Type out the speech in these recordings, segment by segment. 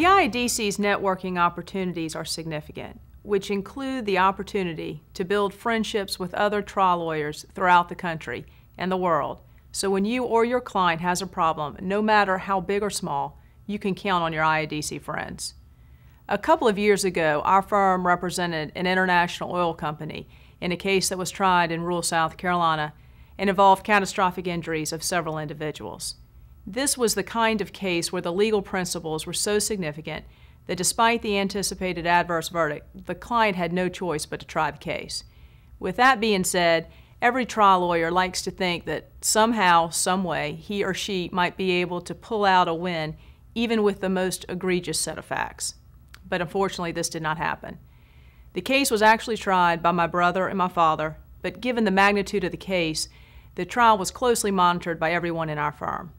The IADC's networking opportunities are significant, which include the opportunity to build friendships with other trial lawyers throughout the country and the world. So when you or your client has a problem, no matter how big or small, you can count on your IADC friends. A couple of years ago, our firm represented an international oil company in a case that was tried in rural South Carolina and involved catastrophic injuries of several individuals. This was the kind of case where the legal principles were so significant that despite the anticipated adverse verdict, the client had no choice but to try the case. With that being said, every trial lawyer likes to think that somehow, some way, he or she might be able to pull out a win even with the most egregious set of facts. But unfortunately, this did not happen. The case was actually tried by my brother and my father, but given the magnitude of the case, the trial was closely monitored by everyone in our firm.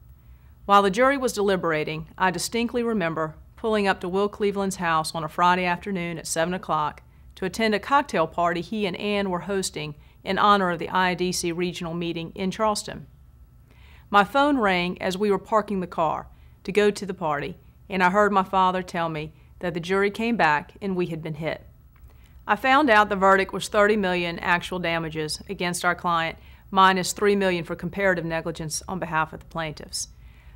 While the jury was deliberating, I distinctly remember pulling up to Will Cleveland's house on a Friday afternoon at 7 o'clock to attend a cocktail party he and Ann were hosting in honor of the IADC regional meeting in Charleston. My phone rang as we were parking the car to go to the party, and I heard my father tell me that the jury came back and we had been hit. I found out the verdict was $30 million actual damages against our client, minus $3 million for comparative negligence on behalf of the plaintiffs.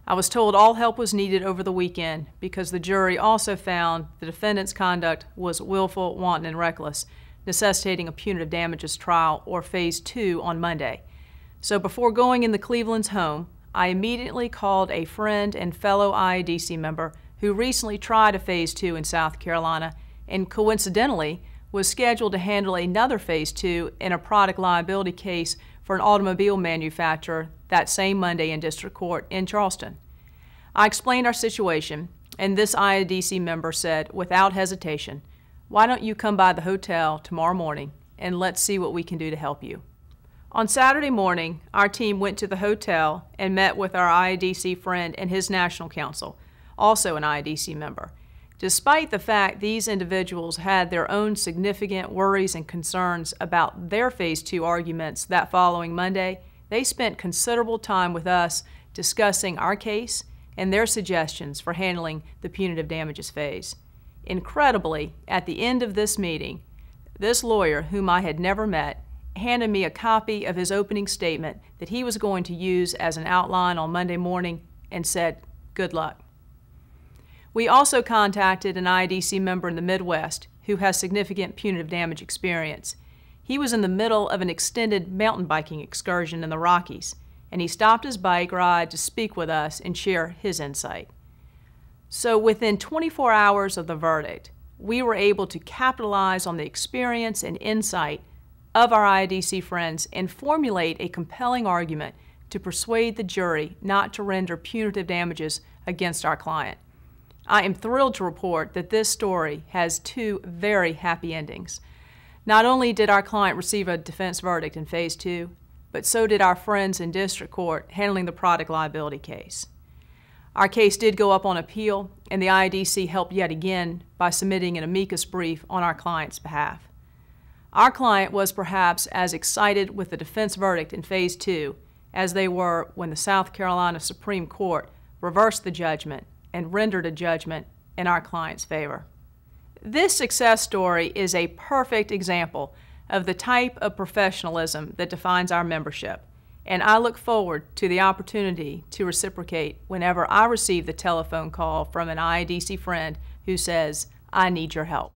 I was told all help was needed over the weekend because the jury also found the defendant's conduct was willful, wanton, and reckless, necessitating a punitive damages trial or Phase 2 on Monday. So before going in the Cleveland's home, I immediately called a friend and fellow IADC member who recently tried a Phase 2 in South Carolina and coincidentally was scheduled to handle another Phase 2 in a product liability case for an automobile manufacturer that same Monday in district court in Charleston. I explained our situation, and this IADC member said, without hesitation, "Why don't you come by the hotel tomorrow morning and let's see what we can do to help you." On Saturday morning, our team went to the hotel and met with our IADC friend and his national counsel, also an IADC member. Despite the fact these individuals had their own significant worries and concerns about their Phase 2 arguments that following Monday, they spent considerable time with us discussing our case and their suggestions for handling the punitive damages phase. Incredibly, at the end of this meeting, this lawyer, whom I had never met, handed me a copy of his opening statement that he was going to use as an outline on Monday morning and said, "Good luck." We also contacted an IADC member in the Midwest who has significant punitive damage experience. He was in the middle of an extended mountain biking excursion in the Rockies, and he stopped his bike ride to speak with us and share his insight. So within 24 hours of the verdict, we were able to capitalize on the experience and insight of our IADC friends and formulate a compelling argument to persuade the jury not to render punitive damages against our client. I am thrilled to report that this story has two very happy endings. Not only did our client receive a defense verdict in Phase 2, but so did our friends in district court handling the product liability case. Our case did go up on appeal, and the IADC helped yet again by submitting an amicus brief on our client's behalf. Our client was perhaps as excited with the defense verdict in Phase 2 as they were when the South Carolina Supreme Court reversed the judgment and rendered a judgment in our client's favor. This success story is a perfect example of the type of professionalism that defines our membership, and I look forward to the opportunity to reciprocate whenever I receive the telephone call from an IADC friend who says, "I need your help."